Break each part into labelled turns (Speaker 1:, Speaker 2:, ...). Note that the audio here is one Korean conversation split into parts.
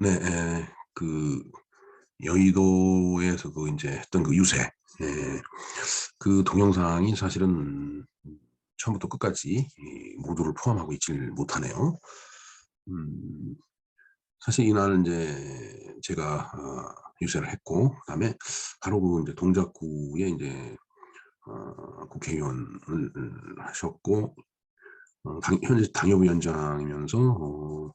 Speaker 1: 네, 여의도에서 이제 했던 그 유세, 그 동영상이 사실은 처음부터 끝까지 모두를 포함하고 있질 못하네요. 음, 사실 이날 이제 제가 유세를 했고, 그다음에 바로 이제 동작구에 이제 국회의원을 하셨고, 현재 당협위원장이면서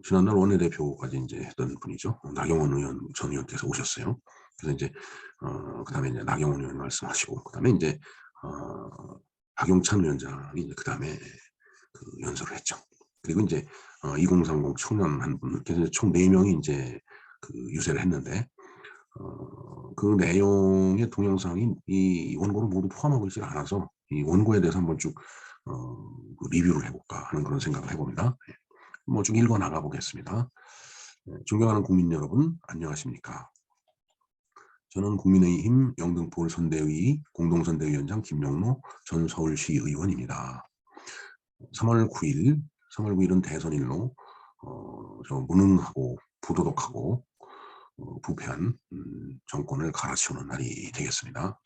Speaker 1: 지난날 원내대표까지 이제 했던 분이죠. 나경원 의원 전 의원께서 오셨어요. 그래서 이제 그다음에 이제 나경원 의원 말씀하시고, 그다음에 이제 박용찬 위원장이 이제 그다음에 그 연설을 했죠. 그리고 이제 2030 청년 한 분, 그래서 총 4명이 이제 그 유세를 했는데, 그 내용의 동영상이 이 원고를 모두 포함하고 있지 않아서 이 원고에 대해서 한번 쭉 그 리뷰를 해볼까 하는 그런 생각을 해봅니다. 뭐 쭉 읽어 나가 보겠습니다. 존경하는 국민 여러분, 안녕하십니까? 저는 국민의힘 영등포 선대위 공동선대위원장 김영로 전 서울시 의원입니다. 3월 9일, 3월 9일은 대선일로 저 무능하고 부도덕하고 부패한 정권을 갈아치우는 날이 되겠습니다.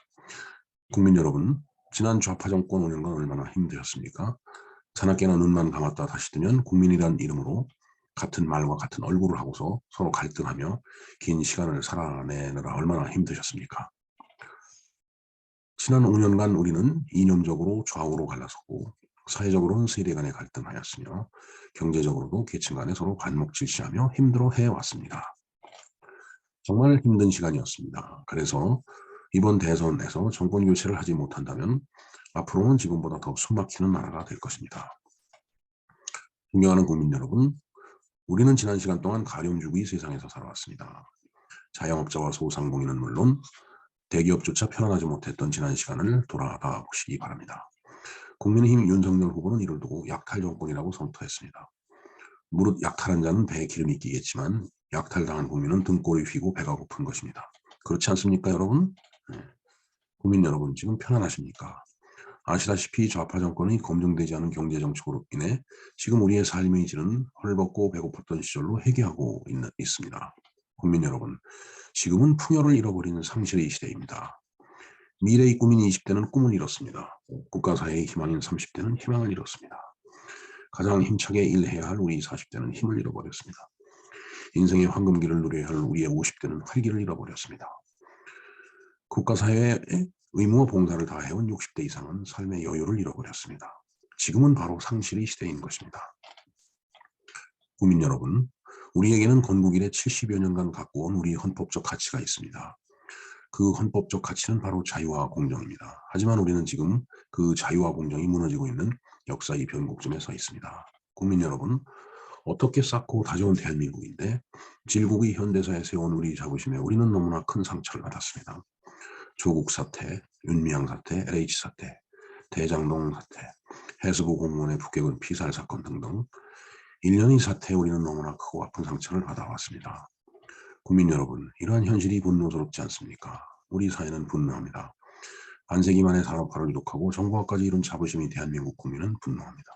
Speaker 1: 국민 여러분, 지난 좌파 정권 5년간 얼마나 힘드셨습니까? 사납게나 눈만 감았다 다시 뜨면 국민이란 이름으로 같은 말과 같은 얼굴을 하고서 서로 갈등하며 긴 시간을 살아내느라 얼마나 힘드셨습니까? 지난 5년간 우리는 이념적으로 좌우로 갈라섰고 사회적으로는 세대 간에 갈등하였으며 경제적으로도 계층 간에 서로 반목질시하며 힘들어해왔습니다. 정말 힘든 시간이었습니다. 그래서 이번 대선에서 정권 교체를 하지 못한다면 앞으로는 지금보다 더 숨막히는 나라가 될 것입니다. 존경하는 국민 여러분, 우리는 지난 시간 동안 가렴주의 세상에서 살아왔습니다. 자영업자와 소상공인은 물론 대기업조차 편안하지 못했던 지난 시간을 돌아가 보시기 바랍니다. 국민의힘 윤석열 후보는 이를 두고 약탈 정권이라고 선포했습니다. 무릇 약탈한 자는 배에 기름이 끼겠지만 약탈당한 국민은 등골이 휘고 배가 고픈 것입니다. 그렇지 않습니까, 여러분? 네. 국민 여러분, 지금 편안하십니까? 아시다시피 좌파 정권이 검증되지 않은 경제정책으로 인해 지금 우리의 삶의 질은 헐벗고 배고팠던 시절로 회귀하고 있습니다. 국민 여러분, 지금은 풍요를 잃어버리는 상실의 시대입니다. 미래의 꿈인 20대는 꿈을 잃었습니다. 국가사회의 희망인 30대는 희망을 잃었습니다. 가장 힘차게 일해야 할 우리 40대는 힘을 잃어버렸습니다. 인생의 황금기를 누려야 할 우리의 50대는 활기를 잃어버렸습니다. 국가사회에 의무와 봉사를 다해온 60대 이상은 삶의 여유를 잃어버렸습니다. 지금은 바로 상실의 시대인 것입니다. 국민 여러분, 우리에게는 건국 이래 70여 년간 갖고 온 우리 헌법적 가치가 있습니다. 그 헌법적 가치는 바로 자유와 공정입니다. 하지만 우리는 지금 그 자유와 공정이 무너지고 있는 역사의 변곡점에 서 있습니다. 국민 여러분, 어떻게 쌓고 다져온 대한민국인데 질국의 현대사에 세운 우리 자부심에 우리는 너무나 큰 상처를 받았습니다. 조국 사태, 윤미향 사태, LH 사태, 대장동 사태, 해수부 공무원의 북핵은 피살 사건 등등 1년의 사태에 우리는 너무나 크고 아픈 상처를 받아왔습니다. 국민 여러분, 이러한 현실이 분노스럽지 않습니까? 우리 사회는 분노합니다. 반세기 만에 산업화를 이룩하고 정보화까지 이룬 자부심이 대한민국 국민은 분노합니다.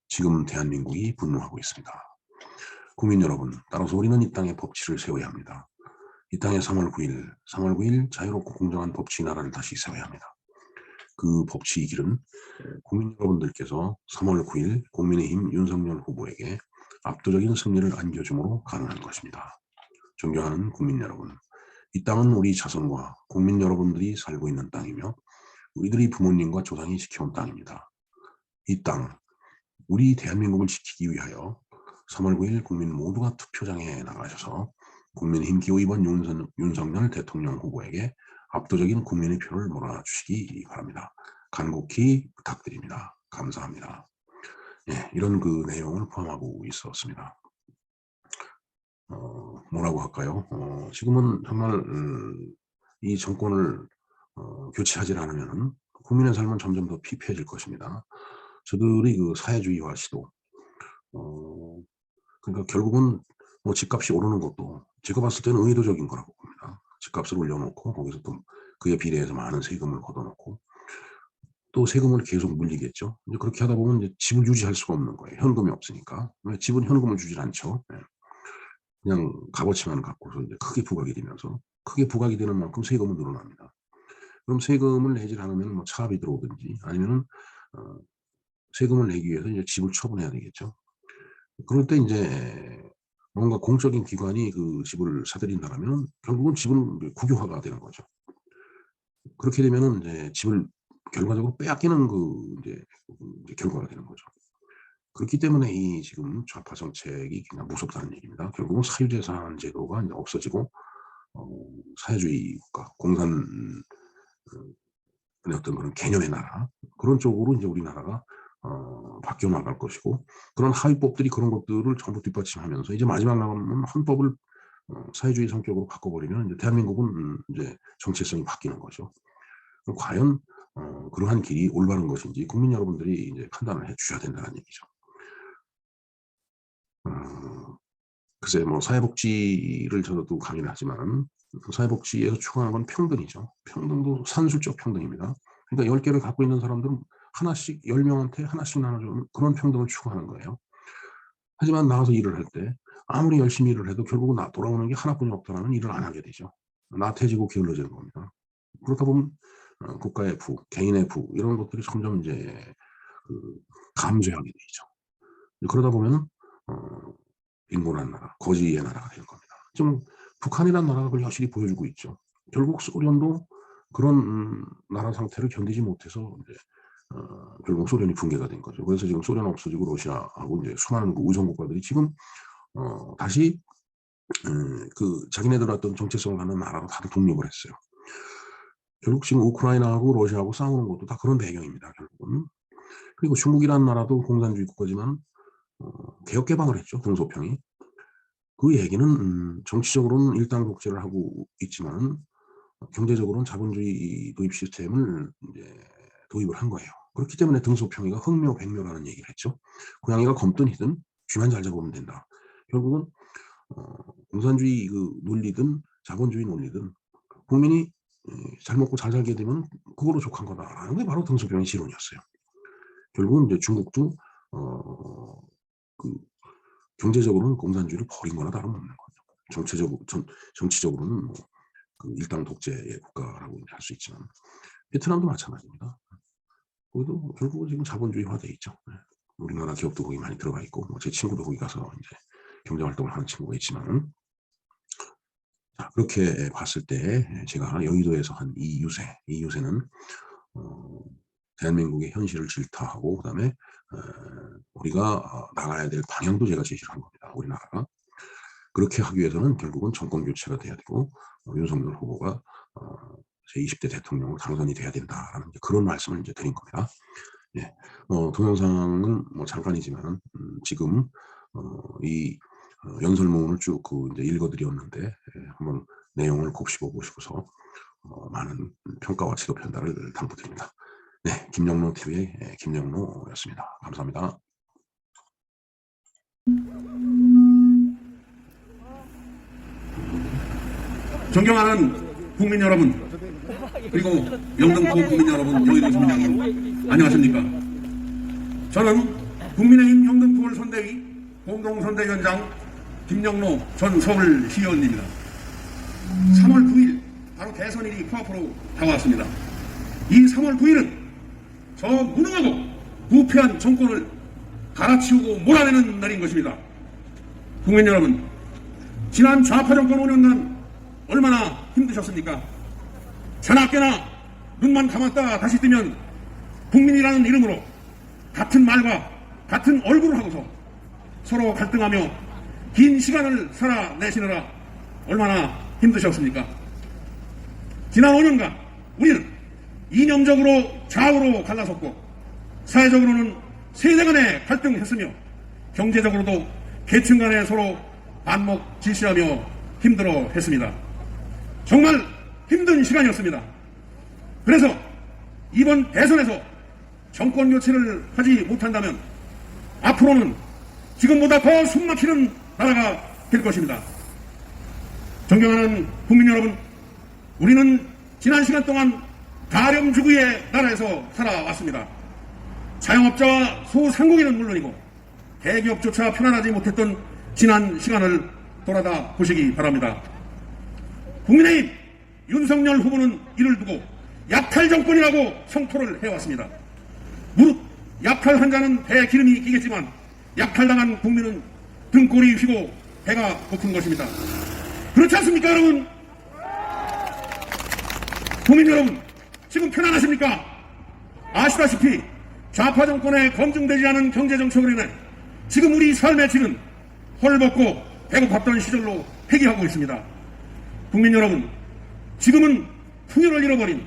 Speaker 1: 지금 대한민국이 분노하고 있습니다. 국민 여러분, 따라서 우리는 이 땅에 법치를 세워야 합니다. 이 땅에 3월 9일 자유롭고 공정한 법치 나라를 다시 세워야 합니다. 그 법치의 길은 국민 여러분들께서 3월 9일 국민의힘 윤석열 후보에게 압도적인 승리를 안겨줌으로 가능한 것입니다. 존경하는 국민 여러분, 이 땅은 우리 자손과 국민 여러분들이 살고 있는 땅이며 우리들이 부모님과 조상이 지켜온 땅입니다. 이 땅, 우리 대한민국을 지키기 위하여 3월 9일 국민 모두가 투표장에 나가셔서 국민의힘 기호 2번 윤석열 대통령 후보에게 압도적인 국민의 표를 몰아주시기 바랍니다. 간곡히 부탁드립니다. 감사합니다. 예, 이런 그 내용을 포함하고 있었습니다. 뭐라고 할까요? 지금은 정말 이 정권을 교체하지 않으면 국민의 삶은 점점 더 피폐해질 것입니다. 저들의 그 사회주의화 시도, 어, 그러니까 결국은 뭐 집값이 오르는 것도 제가 봤을 때는 의도적인 거라고 봅니다. 집값을 올려놓고 거기서 또 그에 비례해서 많은 세금을 걷어놓고 또 세금을 계속 물리겠죠. 이제 그렇게 하다 보면 이제 집을 유지할 수가 없는 거예요. 현금이 없으니까. 왜 집은 현금을 주질 않죠. 네. 그냥 값어치만 갖고서 이제 크게 부각이 되면서 크게 부각이 되는 만큼 세금은 늘어납니다. 그럼 세금을 내지 않으면 뭐 차압이 들어오든지 아니면은 세금을 내기 위해서 이제 집을 처분해야 되겠죠. 그럴 때 이제 뭔가 공적인 기관이 그 집을 사들인다라면 결국은 집은 국유화가 되는 거죠. 그렇게 되면은 이제 집을 결과적으로 빼앗기는 이제 결과가 되는 거죠. 그렇기 때문에 이 지금 좌파 정책이 그냥 무섭다는 얘기입니다. 결국은 사유재산 제도가 이제 없어지고 사회주의 국가, 공산 어떤 그런 개념의 나라 그런 쪽으로 이제 우리나라가 바뀌어 나갈 것이고 그런 하위법들이 그런 것들을 전부 뒷받침하면서 이제 마지막 남은 헌법을 사회주의 성격으로 바꿔버리면 이제 대한민국은 이제 정체성이 바뀌는 거죠. 과연 그러한 길이 올바른 것인지 국민 여러분들이 이제 판단을 해주셔야 된다는 얘기죠. 글쎄 뭐 사회복지를 저도 강의를 하지만 사회복지에서 추구하는 건 평등이죠. 평등도 산술적 평등입니다. 그러니까 10개를 갖고 있는 사람들은 하나씩 10명한테 하나씩 나눠주는 그런 평등을 추구하는 거예요. 하지만 나가서 일을 할 때 아무리 열심히 일을 해도 결국은 돌아오는 게 하나뿐이 없더라면 일을 안 하게 되죠. 나태해지고 게을러지는 겁니다. 그렇다 보면 국가의 부, 개인의 부 이런 것들이 점점 이제 감소하게 되죠. 그러다 보면 빈곤한 나라, 거지의 나라가 될 겁니다. 지금 북한이라는 나라가 그걸 여실히 보여주고 있죠. 결국 소련도 그런 나라 상태를 견디지 못해서 이제 결국 소련이 붕괴가 된 거죠. 그래서 지금 소련 없어지고 러시아하고 이제 수많은 우정 국가들이 지금 다시 그 자기네들 어떤 정체성을 갖는 나라로 다들 독립을 했어요. 결국 지금 우크라이나하고 러시아하고 싸우는 것도 다 그런 배경입니다. 결국은. 그리고 중국이라는 나라도 공산주의 국가지만 개혁 개방을 했죠. 등소평이. 그 얘기는 정치적으로는 일당 독재를 하고 있지만 경제적으로는 자본주의 도입 시스템을 이제 도입을 한 거예요. 그렇기 때문에 등소평이가 흥묘백묘라는 얘기를 했죠. 고양이가 검든 희든 쥐만 잘 잡으면 된다. 결국은 공산주의 그 논리든 자본주의 논리든 국민이 잘 먹고 잘 살게 되면 그거로 족한 거다라는 게 바로 등소평의 실론이었어요. 결국은 이제 중국도 경제적으로는 공산주의를 버린 거나 다름없는 거죠. 정치적으로는 뭐 그 일당 독재의 국가라고 할 수 있지만 베트남도 마찬가지입니다. 거기도 결국은 지금 자본주의화돼 있죠. 우리나라 기업도 거기 많이 들어가 있고 뭐 제 친구도 거기 가서 이제 경제활동을 하는 친구가 있지만 자, 그렇게 봤을 때 제가 여의도에서 한 이 유세는 대한민국의 현실을 질타하고 그다음에 우리가 나가야 될 방향도 제가 제시를 한 겁니다. 우리나라가. 그렇게 하기 위해서는 결국은 정권 교체가 돼야 되고 윤석열 후보가 제20대 대통령으로 당선이 돼야 된다라는 그런 말씀을 이제 드린 겁니다. 예, 동영상은 뭐 잠깐이지만 지금 이 연설문을 쭉 이제 읽어드렸는데 한번 내용을 곱씹어 보시고서 많은 평가와 지도 편달을 당부드립니다. 네, 김영로 TV의 김영로였습니다. 감사합니다.
Speaker 2: 존경하는 국민 여러분, 그리고 영등포 국민 여러분, 여의도 시민 여러분, 안녕하십니까? 저는 국민의힘 영등포을 선대위 공동선대위원장 김영로 전 서울시의원입니다. 3월 9일 바로 대선일이 코앞으로 다가왔습니다. 이 3월 9일은 저 무능하고 부패한 정권을 갈아치우고 몰아내는 날인 것입니다. 국민 여러분, 지난 좌파 정권 5년간 얼마나 힘드셨습니까? 자나깨나 눈만 감았다 다시 뜨면 국민이라는 이름으로 같은 말과 같은 얼굴을 하고서 서로 갈등하며 긴 시간을 살아내시느라 얼마나 힘드셨습니까? 지난 5년간 우리는 이념적으로 좌우로 갈라섰고 사회적으로는 세대 간에 갈등했으며 경제적으로도 계층 간에 서로 반목질시하며 힘들어했습니다. 정말 힘든 시간이었습니다. 그래서 이번 대선에서 정권 교체를 하지 못한다면 앞으로는 지금보다 더 숨막히는 나라가 될 것입니다. 존경하는 국민 여러분, 우리는 지난 시간 동안 가렴주구의 나라에서 살아왔습니다. 자영업자와 소상공인은 물론이고 대기업조차 편안하지 못했던 지난 시간을 돌아다 보시기 바랍니다. 국민의힘 윤석열 후보는 이를 두고 약탈 정권이라고 성토를 해왔습니다. 무릇 약탈 한 자는 배에 기름이 끼겠지만 약탈당한 국민은 등골이 휘고 배가 고픈 것입니다. 그렇지 않습니까, 여러분? 국민 여러분, 지금 편안하십니까? 아시다시피 좌파 정권의 검증되지 않은 경제정책으로 인해 지금 우리 삶의 질은 헐벗고 배고팠던 시절로 회귀하고 있습니다. 국민 여러분, 지금은 풍요를 잃어버린